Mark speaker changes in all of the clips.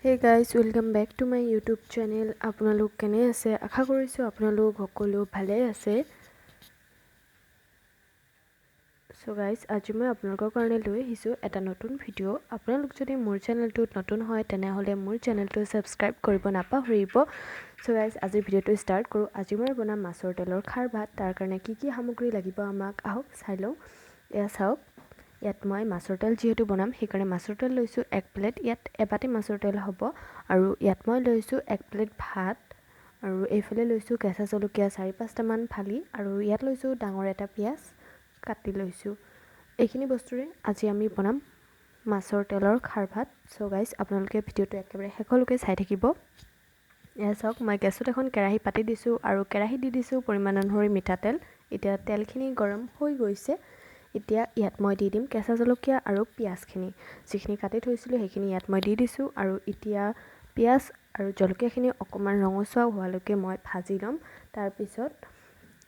Speaker 1: Hey guys, welcome back to my YouTube channel. আপোনালোক কেনে আছে? আশা কৰিছো আপোনালোক সকলো ভালে আছে। So guys, আজি মই আপোনালোকৰ কাৰণে লৈ আহিছো এটা নতুন ভিডিও। আপোনালোক যদি মোৰ চেনেলটোত নতুন হয় তেনেহলে মোৰ চেনেলটো সাবস্ক্ৰাইব কৰিব নাপাহৰিব। So guys, আজি ভিডিওটো ষ্টাৰ্ট কৰো। আজি মই বনাম মাছৰ তেলৰ খাৰ ভাত। তাৰ কাৰণে কি কি সামগ্ৰী লাগিব আমাক আহক চাই লওঁ। এয়া চাওক। ইয়াত মই মাছৰ তেল যেহেতু বনাম সেইকাৰণে মাছৰ তেল লৈছো 1 প্লেট। ইয়াত এবাটি মাছৰ তেল হ'ব আৰু ইয়াত মই লৈছো 1 প্লেট ভাত আৰু এইফালে লৈছো কেঁচা জলকীয়া 4-5টা মান ফালি আৰু ইয়াত লৈছো ডাঙৰ এটা পিয়াজ কাটি লৈছো। এইখিনি বস্তুৰে আজি আমি বনাম মাছৰ তেলৰ খাৰ ভাত। সো গাইস আপোনালোকে ভিডিওটো একেবাৰে শেষলৈকে চাই থাকিব। এয়া চাওক মই গেছত এখন কেৰাহী পাতি দিছো আৰু কেৰাহী দি দিছো পৰিমাণ অনুসৰি মিঠাতেল। এতিয়া তেলখিনি গৰম হৈ গৈছে। এতিয়া ইয়াত মই দি দিম কেঁচা জলকীয়া আৰু পিয়াজখিনি যিখিনি কাটি থৈছিলো সেইখিনি ইয়াত মই দি দিছো আৰু এতিয়া পিয়াজ আৰু জলকীয়াখিনি অকমান ৰঙচুৱা হোৱালৈকে মই ভাজি লম। তাৰ পিছত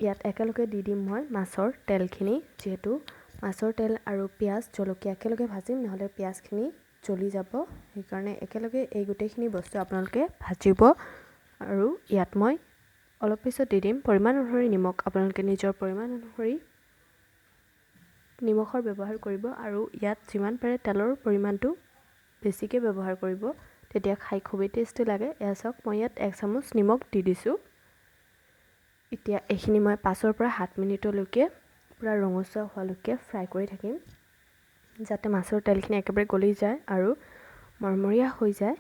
Speaker 1: ইয়াত একেলগে দি দিম মই মাছৰ তেলখিনি যেহেতু মাছৰ তেল আৰু পিয়াজ জলকীয়া একেলগে ভাজিম নহলে পিয়াজখিনি জ্বলি যাব। সেইকাৰণে একেলগে এই গোটেইখিনি বস্তু আপোনালোকে ভাজিব আৰু ইয়াত মই অলপ পিছত দি দিম পৰিমাণ অনুসৰি নিমখ। আপোনালোকে নিজৰ পৰিমাণ অনুসৰি নিমখৰ ব্যৱহাৰ কৰিব আৰু ইয়াত যিমান পাৰে তেলৰ পৰিমাণটো বেছিকৈ ব্যৱহাৰ কৰিব তেতিয়া খাই খুবেই টেষ্টি লাগে। এয়া চাওক মই ইয়াত 1 চামুচ নিমখ দি দিছো। এতিয়া এইখিনি মই 5 পৰা 7 মিনিটলৈকে পুৰা ৰঙচুৱা হোৱালৈকে ফ্ৰাই কৰি থাকিম যাতে মাছৰ তেলখিনি একেবাৰে গলি যায় আৰু মৰমৰীয়া হৈ যায়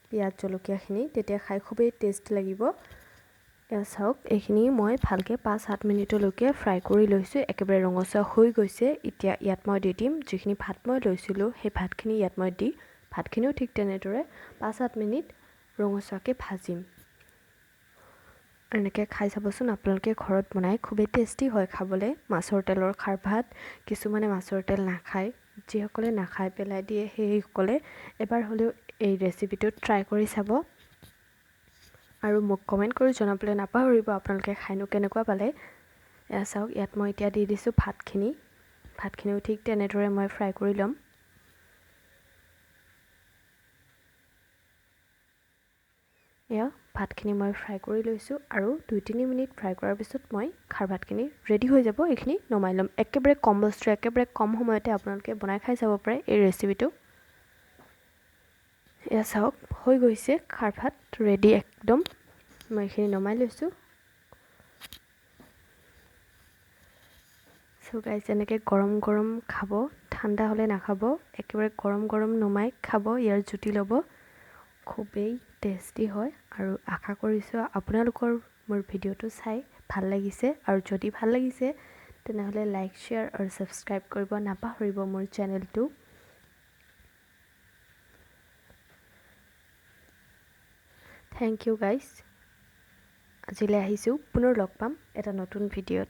Speaker 1: পিয়াজ জলকীয়াখিনি তেতিয়া খাই খুবেই টেষ্ট লাগিব। এয়া চাওক এইখিনি মই ভালকে 5-7 মিনিটলৈকে ফ্ৰাই কৰি লৈছো একেবাৰে ৰঙচুৱা হৈ গৈছে। এতিয়া ইয়াত মই দি দিম যিখিনি ভাত মই লৈছিলো সেই ভাতখিনি ইয়াত মই দি ভাতখিনিও ঠিক তেনেদৰে 5-7 মিনিট ৰঙচুৱাকৈ ভাজিম। এনেকৈ খাই চাবচোন আপোনালোকে ঘৰত বনাই খুবেই টেষ্টি হয় খাবলৈ মাছৰ তেলৰ খাৰ ভাত। কিছুমানে মাছৰ তেল নাখায়, যিসকলে নাখায় পেলাই দিয়ে সেইসকলে এবাৰ হ'লেও এই ৰেচিপিটো ট্ৰাই কৰি চাব আৰু মোক কমেন্ট কৰি জনাবলৈ নাপাহৰিব আপোনালোকে খাইনো কেনেকুৱা পালে। এয়া চাওক ইয়াত মই এতিয়া দি দিছো ভাতখিনিও ঠিক তেনেদৰে মই ফ্ৰাই কৰি ল'ম। এয়া ভাতখিনি মই ফ্ৰাই কৰি লৈছো আৰু 2-3 মিনিট ফ্ৰাই কৰাৰ পিছত মই খাৰ ভাতখিনি ৰেডি হৈ যাব। এইখিনি নমাই ল'ম। একেবাৰে কম বস্তু একেবাৰে কম সময়তে আপোনালোকে বনাই খাই চাব পাৰে এই ৰেচিপিটো। এয়া চাওক হৈ গৈছে খাৰ ভাত ৰেডি একদম। মই এইখিনি নমাই লৈছো। সো গাইস এনেকৈ গৰম গৰম খাব, ঠাণ্ডা হ'লে নাখাব, একেবাৰে গৰম গৰম নমাই খাব, ইয়াৰ জুতি ল'ব। খুবেই টেষ্টি হয় আৰু আশা কৰিছো আপোনালোকৰ মোৰ ভিডিওটো চাই ভাল লাগিছে আৰু যদি ভাল লাগিছে তেনেহলে লাইক শ্বেয়াৰ আৰু সাবস্ক্ৰাইব কৰিব নাপাহৰিব মোৰ চেনেলটো। Thank you guys. আজিলৈ আহিছো, পুনৰ লগ পাম এটা নতুন ভিডিওত।